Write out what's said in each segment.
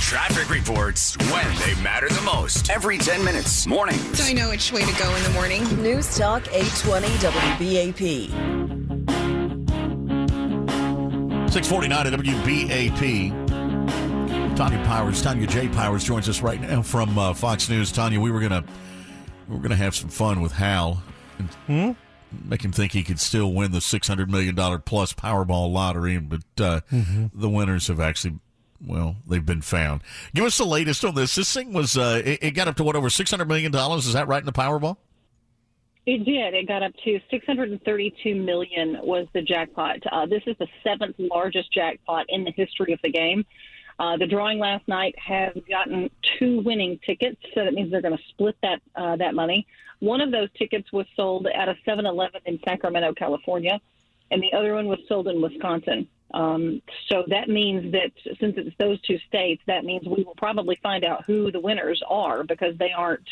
Traffic reports when they matter the most. Every 10 minutes. Mornings. So I know which way to go in the morning. News Talk 820 WBAP. 649 at WBAP. Tanya J. Powers joins us right now from Fox News. Tanya, we were gonna have some fun with Hal and make him think he could still win the $600 million plus Powerball lottery, but the winners have actually, well, they've been found. Give us the latest on this. This thing was it got up to what, over $600 million? Is that right in the Powerball? It did. It got up to $632 million was the jackpot. This is the seventh largest jackpot in the history of the game. The drawing last night has gotten 2 winning tickets, so that means they're going to split that money. One of those tickets was sold at a 7-Eleven in Sacramento, California, and the other one was sold in Wisconsin. So that means that since it's those 2 states, that means we will probably find out who the winners are, because they aren't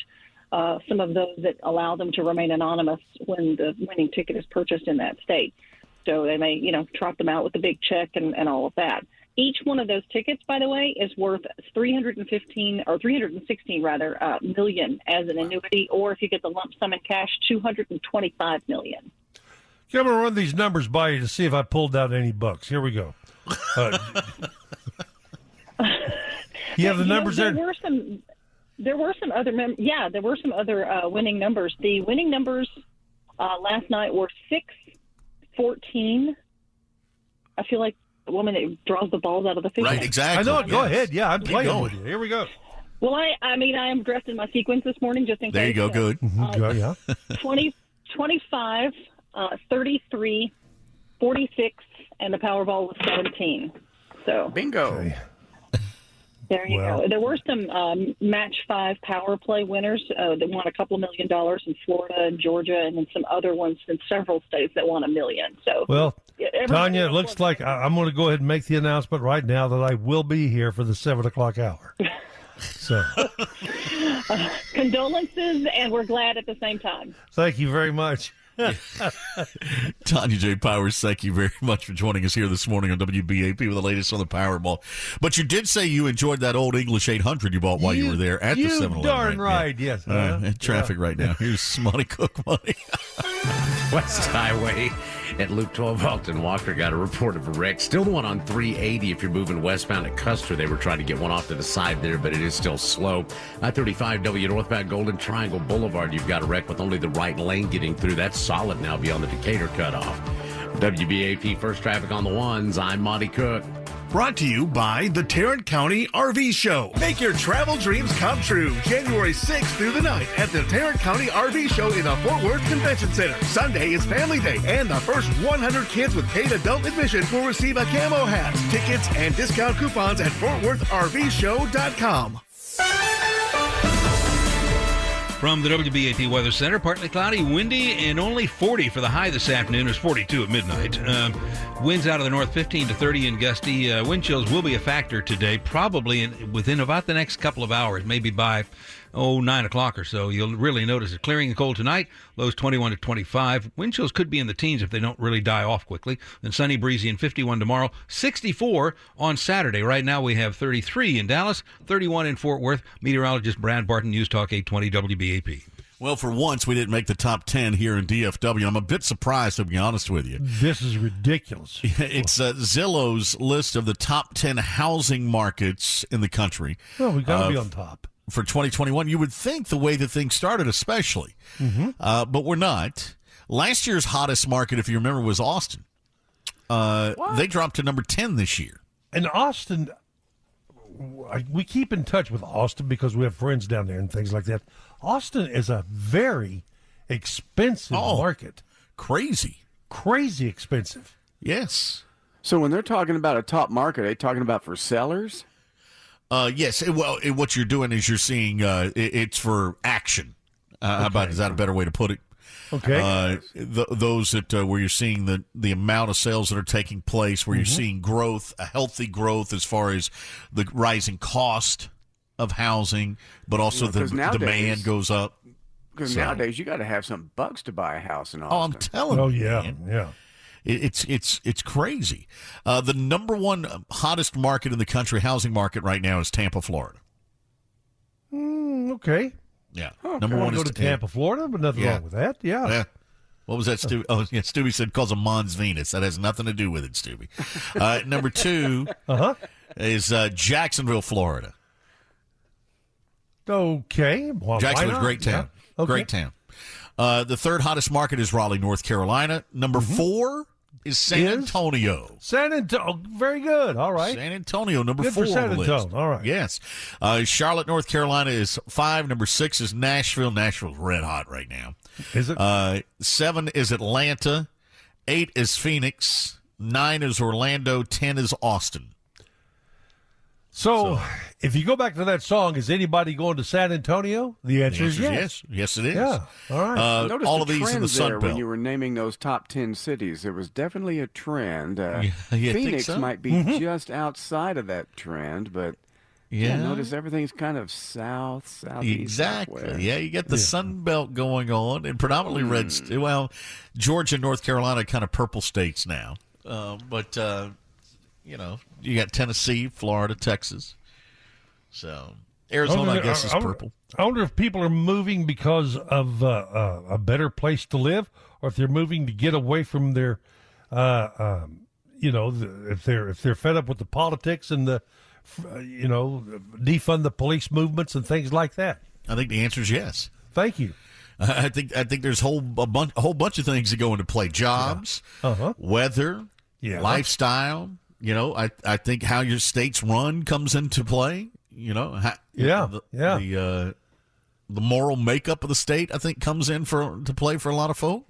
some of those that allow them to remain anonymous when the winning ticket is purchased in that state. So they may, trot them out with a big check and all of that. Each one of those tickets, by the way, is worth $316 million as an annuity, or if you get the lump sum in cash, $225 million. Okay, I'm going to run these numbers by you to see if I pulled out any bucks. Here we go. You have the numbers there? There were some other winning numbers. The winning numbers last night were 6, 14. I feel like the woman that draws the balls out of the fish. Right, exactly. I know it. Go ahead. Yeah, I'm playing with you. Here we go. Well, I am dressed in my sequins this morning just in case. There you go. Good. Yeah. 20, 25, 33, 46, and the Powerball was 17. So Bingo. Okay. There you go. There were some Match 5 power play winners that won a couple $1 million in Florida and Georgia, and then some other ones in several states that won $1 million. So, well, Tanya, it looks like I'm going to go ahead and make the announcement right now that I will be here for the 7 o'clock hour. So, condolences, and we're glad at the same time. Thank you very much. Tanya J. Powers, thank you very much for joining us here this morning on WBAP with the latest on the Powerball. But you did say you enjoyed that old English 800 you bought while you were there at the 7-Eleven. Darn right, yeah. yes. Traffic right now. Here's Money Cook Money. West Highway at Loop 12, Alton Walker got a report of a wreck. Still the one on 380 if you're moving westbound at Custer. They were trying to get one off to the side there, but it is still slow. I-35W northbound Golden Triangle Boulevard, you've got a wreck with only the right lane getting through. That's solid now beyond the Decatur cutoff. WBAP First Traffic on the ones. I'm Monty Cook. Brought to you by the Tarrant County RV Show. Make your travel dreams come true. January 6th through the 9th at the Tarrant County RV Show in the Fort Worth Convention Center. Sunday is Family Day, and the first 100 kids with paid adult admission will receive a camo hat. Tickets and discount coupons at FortWorthRVShow.com. From the WBAP Weather Center, partly cloudy, windy, and only 40 for the high this afternoon. It was 42 at midnight. Winds out of the north, 15 to 30 and gusty. Wind chills will be a factor today, probably within about the next couple of hours, maybe by 9 o'clock or so. You'll really notice it clearing and cold tonight. Lows 21 to 25. Wind chills could be in the teens if they don't really die off quickly. Then sunny, breezy, and 51 tomorrow. 64 on Saturday. Right now we have 33 in Dallas, 31 in Fort Worth. Meteorologist Brad Barton, News Talk 820 WBAP. Well, for once, we didn't make the top 10 here in DFW. I'm a bit surprised, to be honest with you. This is ridiculous. It's Zillow's list of the top 10 housing markets in the country. Well, we got to be on top. For 2021, you would think the way the thing started, especially. But we're not. Last year's hottest market, if you remember, was Austin. They dropped to number 10 this year. And Austin, we keep in touch with Austin because we have friends down there and things like that. Austin is a very expensive market. Crazy expensive. Yes. So when they're talking about a top market, are they talking about for sellers? Yes. Well, what you're doing is you're seeing it's for action. How about, is that a better way to put it? Okay. Those that where you're seeing the amount of sales that are taking place, where you're seeing growth, a healthy growth as far as the rising cost of housing, but also the demand goes up. Because nowadays you got to have some bucks to buy a house in Austin. Oh, I'm telling you. Oh, yeah. It's crazy. The number one hottest market in the country, housing market right now, is Tampa, Florida. Okay. Yeah. Number one is go to Tampa, Florida, but nothing wrong with that. Yeah. What was that, Stu? Oh, yeah, Stewie said calls a Mons Venus. That has nothing to do with it, Stewie. Number two is Jacksonville, Florida. Okay. Well, Jacksonville's a great town. Yeah. Okay. Great town. The third hottest market is Raleigh, North Carolina. Number four is San Antonio. San Antonio. Very good. All right. San Antonio, number good 4 for San on the list. Antonio. All right. Yes. Charlotte, North Carolina is 5. Number 6 is Nashville. Nashville's red hot right now. Is it? 7 is Atlanta. 8 is Phoenix. 9 is Orlando. 10 is Austin. So, if you go back to that song, is anybody going to San Antonio? The answer is yes. Yes, it is. Yeah. All right. I noticed all the of these in the trends Sun there Belt. when you were naming those top 10 cities. There was definitely a trend. You think Phoenix so? might be just outside of that trend, but notice everything's kind of southeast. Exactly. Southwest. Yeah, you get the Sun Belt going on, and predominantly red. Well, Georgia, North Carolina, kind of purple states now. But you got Tennessee, Florida, Texas. So Arizona, I guess, is purple. I wonder if people are moving because of a better place to live, or if they're moving to get away from their, if they're fed up with the politics and the, defund the police movements and things like that. I think the answer is yes. Thank you. I think there's a whole bunch of things that go into play: jobs, weather, lifestyle. I think how your state's run comes into play. The moral makeup of the state, I think, comes in to play for a lot of folk.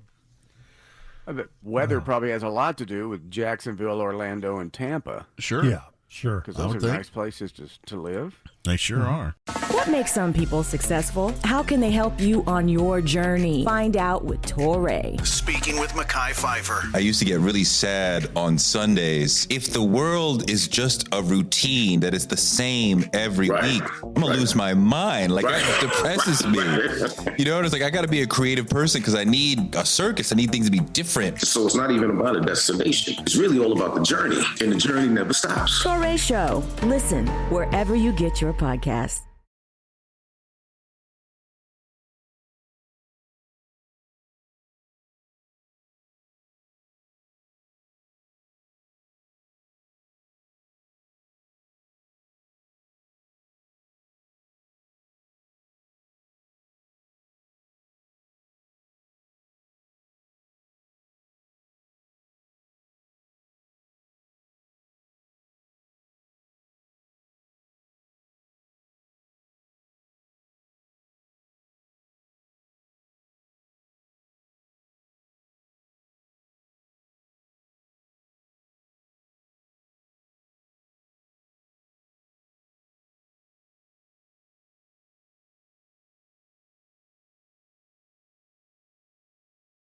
But weather probably has a lot to do with Jacksonville, Orlando, and Tampa. Sure. Yeah, sure. Because those are nice places to live. They sure are. What makes some people successful? How can they help you on your journey? Find out with Torre. Speaking with Mekhi Phifer. I used to get really sad on Sundays. If the world is just a routine that is the same every week, I'm going to lose my mind. Like, that depresses me. It's like I got to be a creative person because I need a circus. I need things to be different. So it's not even about a destination. It's really all about the journey, and the journey never stops. Torre Show. Listen wherever you get your podcasts.